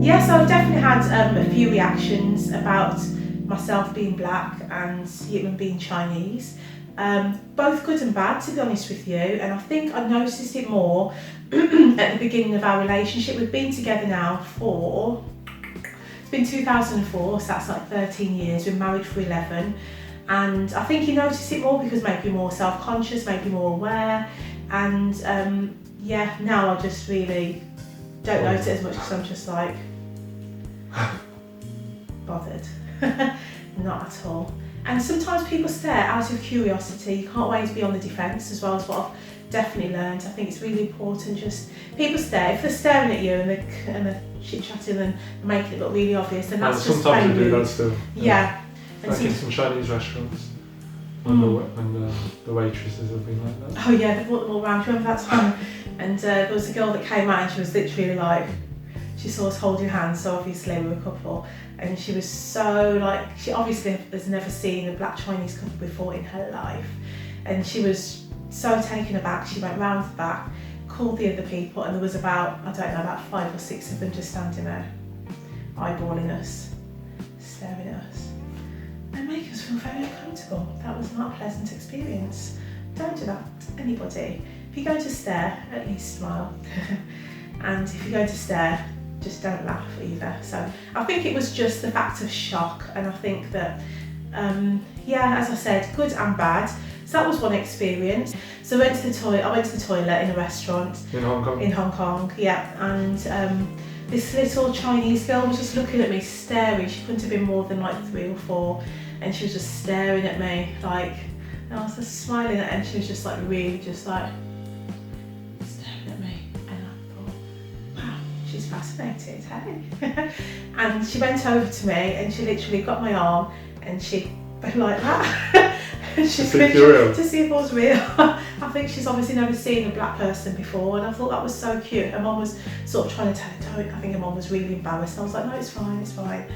Yes, I've definitely had a few reactions about myself being black and him being Chinese. Both good and bad, to be honest with you, and I think I noticed it more at the beginning of our relationship. We've been together now it's been 2004, so that's like 13 years. We're married for 11, and I think you notice it more because maybe more self-conscious, maybe more aware, and now I just really don't notice it as much because I'm just like bothered. Not at all. And sometimes people stare out of curiosity. You can't always be on the defence as well, as what I've definitely learned. I think it's really important, just people stare. If they're staring at you and they're chit-chatting and making it look really obvious, then that's just sometimes they do that still. Yeah. Like in some Chinese restaurants, when the waitresses have been like that. Oh yeah, they brought them all round. Do you remember that time? And there was a girl that came out and she was literally like, she saw us holding hands, so obviously we were a couple, and she was so like, she obviously has never seen a black Chinese couple before in her life, and she was so taken aback. She went round the back, called the other people, and there was about, I don't know, about 5 or 6 of them just standing there, eyeballing us, staring at us, and making us feel very uncomfortable. That was not a pleasant experience. Don't do that to anybody. If you're going to stare, at least smile. And if you're going to stare, just don't laugh either. So I think it was just the fact of shock, and I think that, as I said, good and bad. So that was one experience. So I went to the toilet in a restaurant. In Hong Kong? In Hong Kong, yeah. And this little Chinese girl was just looking at me, staring. She couldn't have been more than like 3 or 4. And she was just staring at me, like, and I was just smiling at her, and she was just like, really just like, staring at me. And I thought, wow, she's fascinated, hey? And she went over to me and she literally got my arm and she went like that. And she to see if I was real. I think she's obviously never seen a black person before, and I thought that was so cute. Her mum was sort of trying to tell her don't. I think her mum was really embarrassed. I was like, no, it's fine, it's fine.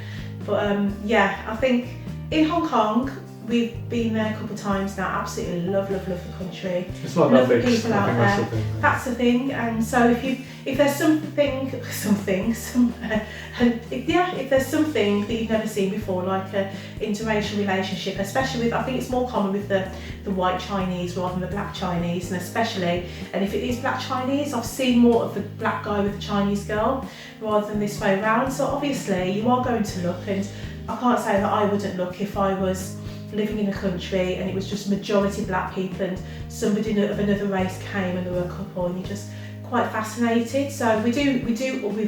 But I think in Hong Kong, we've been there a couple of times now. Absolutely love the country. It's not love that the big. people out there. That's the thing. And so if there's something somewhere, and if there's something that you've never seen before, like an interracial relationship, especially with, I think it's more common with the white Chinese rather than the black Chinese, and especially, and if it is black Chinese, I've seen more of the black guy with the Chinese girl rather than this way around. So obviously you are going to look, and I can't say that I wouldn't look if I was living in a country and it was just majority black people and somebody of another race came and there were a couple, and you're just quite fascinated. So we're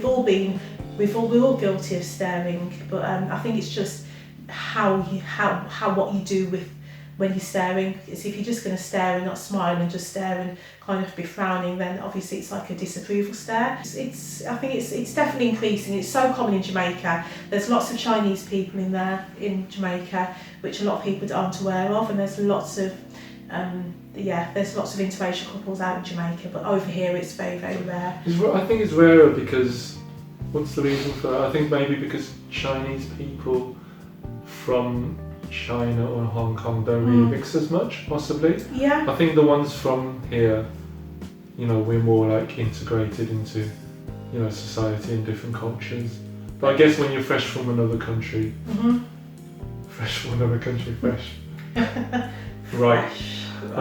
all guilty of staring, but I think it's just what you do with when you're staring. Is if you're just going to stare and not smile and just stare and kind of be frowning, then obviously it's like a disapproval stare. I think it's definitely increasing. It's so common in Jamaica. There's lots of Chinese people in there in Jamaica, which a lot of people aren't aware of, and there's lots of interracial couples out in Jamaica, but over here it's very, very rare. I think it's rarer because, what's the reason for that? I think maybe because Chinese people from China or Hong Kong don't really mix as much, possibly. Yeah. I think the ones from here, we're more like integrated into, society and different cultures. But I guess when you're fresh from another country, right?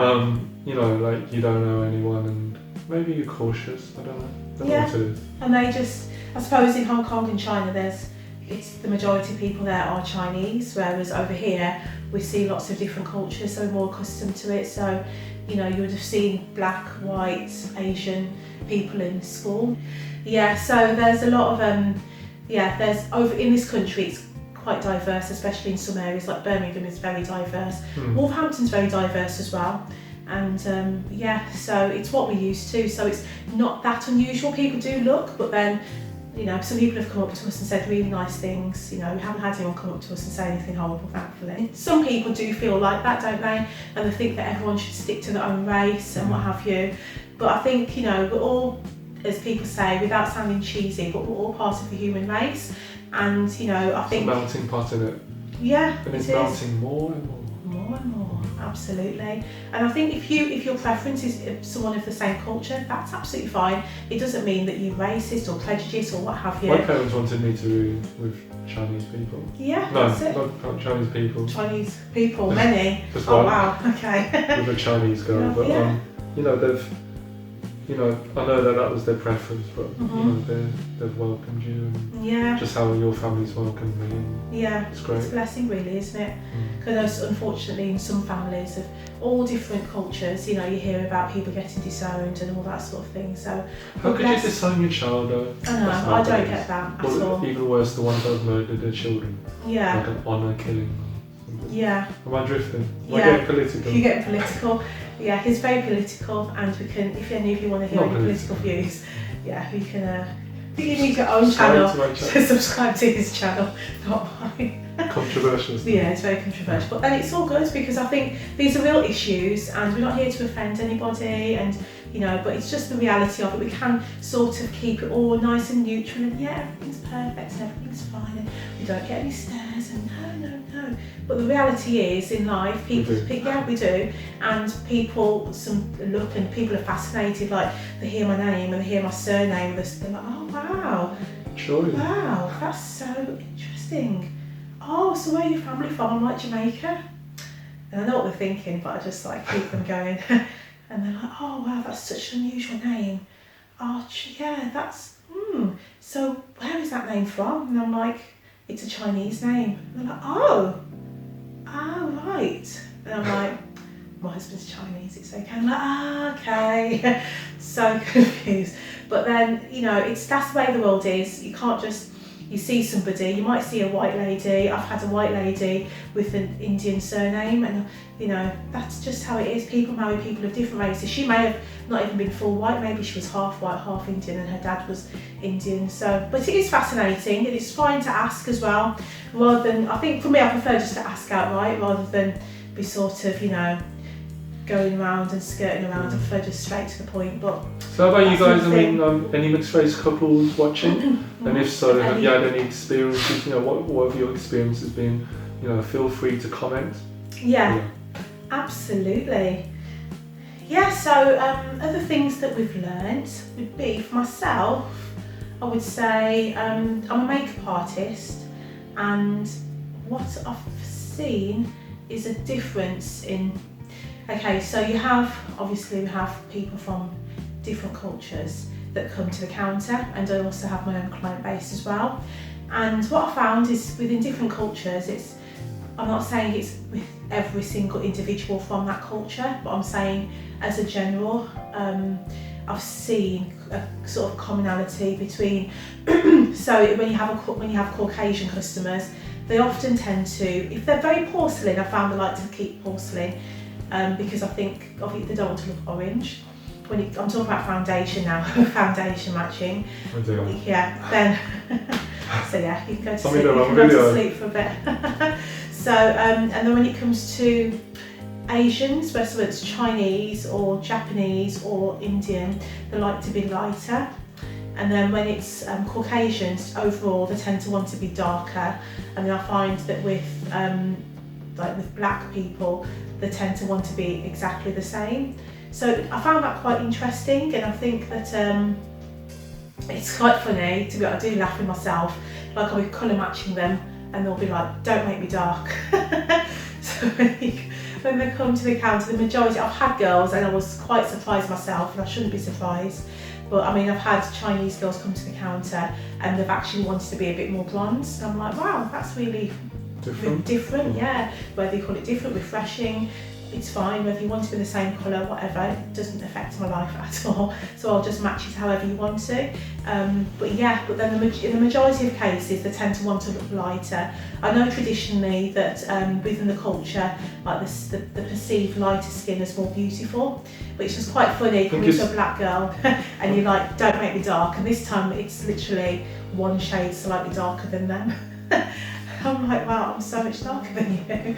Like you don't know anyone and maybe you're cautious. I don't know what it is. And I suppose in Hong Kong and China, it's the majority of people there are Chinese, whereas over here we see lots of different cultures, so we're more accustomed to it. So, you would have seen black, white, Asian people in school. Yeah, so there's a lot of there's over in this country it's quite diverse, especially in some areas like Birmingham is very diverse. Wolverhampton's very diverse as well. And so it's what we're used to, so it's not that unusual. People do look, but then some people have come up to us and said really nice things. We haven't had anyone come up to us and say anything horrible, thankfully. Some people do feel like that, don't they? And they think that everyone should stick to their own race and what have you. But I think, we're all, as people say, without sounding cheesy, but we're all part of the human race. And, I think... It's a melting pot in it. Yeah, and it's melting more and more. More and more. absolutely. And I think if your preference is someone of the same culture, that's absolutely fine. It doesn't mean that you're racist or prejudiced or what have you. My parents wanted me to be with Chinese people. Yeah, No, that's it. not Chinese people. Chinese people, many. Just Oh one. wow, okay. With a Chinese girl, Yeah, but yeah. you know, I know that was their preference, but you know, they've welcomed you, and Yeah. just how your family's welcomed me. And Yeah, it's great. it's a blessing really, isn't it? Because unfortunately in some families of all different cultures, you know, you hear about people getting disowned and all that sort of thing. So How could you disown your child though? I know, I don't get that at Or all. even worse, the ones that have murdered their children. Yeah. Like an honour killing. Yeah. Am I drifting? Am I Yeah. getting political? You're getting political. Yeah, he's very political, and we can, if any of you want to hear Not any political. political views, yeah, we can. I think you need your own channel Subscribe to my channel. to subscribe to his channel, not mine. Controversial. Yeah, it's very controversial, but then it's all good because I think these are real issues, and we're not here to offend anybody, and you know, but it's just the reality of it. We can sort of keep it all nice and neutral, and yeah, everything's perfect and everything's fine, and we don't get any stares, and no. But the reality is, in life, people we do, and people look, and people are fascinated. Like they hear my name and they hear my surname, they're like, oh wow, Sure. wow, that's so interesting. Oh, so where are your family from? I'm like Jamaica. And I know what they're thinking, but I just like keep them going. And they're like, oh wow, that's such an unusual name. Oh yeah, that's, so where is that name from? And I'm like, it's a Chinese name. And they're like, oh right. And I'm like, my husband's Chinese, it's okay. I'm like, okay. So confused. But then, you know, that's the way the world is. You can't just, you see somebody, you might see a white lady. I've had a white lady with an Indian surname, and you know, that's just how it is. People marry people of different races. She may have not even been full white, maybe she was half white, half Indian, and her dad was Indian. So, but it is fascinating, and it's fine to ask as well, rather than, I think for me, I prefer just to ask outright rather than be sort of, you know, going around and skirting around. I prefer just straight to the point. But so how about you guys? I mean, any mixed race couples watching? And if so, have you had any experiences? You know, what have your experiences been? You know, feel free to comment. Yeah. Absolutely. Yeah, so other things that we've learnt would be, for myself, I would say I'm a makeup artist, and what I've seen is a difference in, okay, so we have people from different cultures that come to the counter, and I also have my own client base as well. And what I found is within different cultures, I'm not saying it's with every single individual from that culture, but I'm saying as a general, I've seen a sort of commonality between, so when you have Caucasian customers, they often tend to, if they're very porcelain, I found they like to keep porcelain, because I think they don't want to look orange. I'm talking about foundation now, foundation matching. Yeah, then, so yeah, you can go to sleep, sleep for a bit. So, and then when it comes to Asians, whether it's Chinese or Japanese or Indian, they like to be lighter. And then when it's Caucasians, overall they tend to want to be darker. And then I find that with black people, they tend to want to be exactly the same. So I found that quite interesting, and I think that it's quite funny, to be honest. I do laugh with myself, like I'll be colour matching them, and they'll be like, don't make me dark. So when they come to the counter, the majority, I've had girls, and I was quite surprised myself, and I shouldn't be surprised, but I mean, I've had Chinese girls come to the counter and they've actually wanted to be a bit more bronzed. I'm like, wow, that's really different, yeah. Whether you call it different, refreshing, it's fine. Whether you want to be the same colour, whatever, it doesn't affect my life at all. So I'll just match it however you want to. But then in the majority of cases, they tend to want to look lighter. I know traditionally that within the culture, like the perceived lighter skin is more beautiful. But it's just quite funny coming to a black girl and you're like, don't make me dark. And this time it's literally one shade slightly darker than them. I'm like, wow, I'm so much darker than you.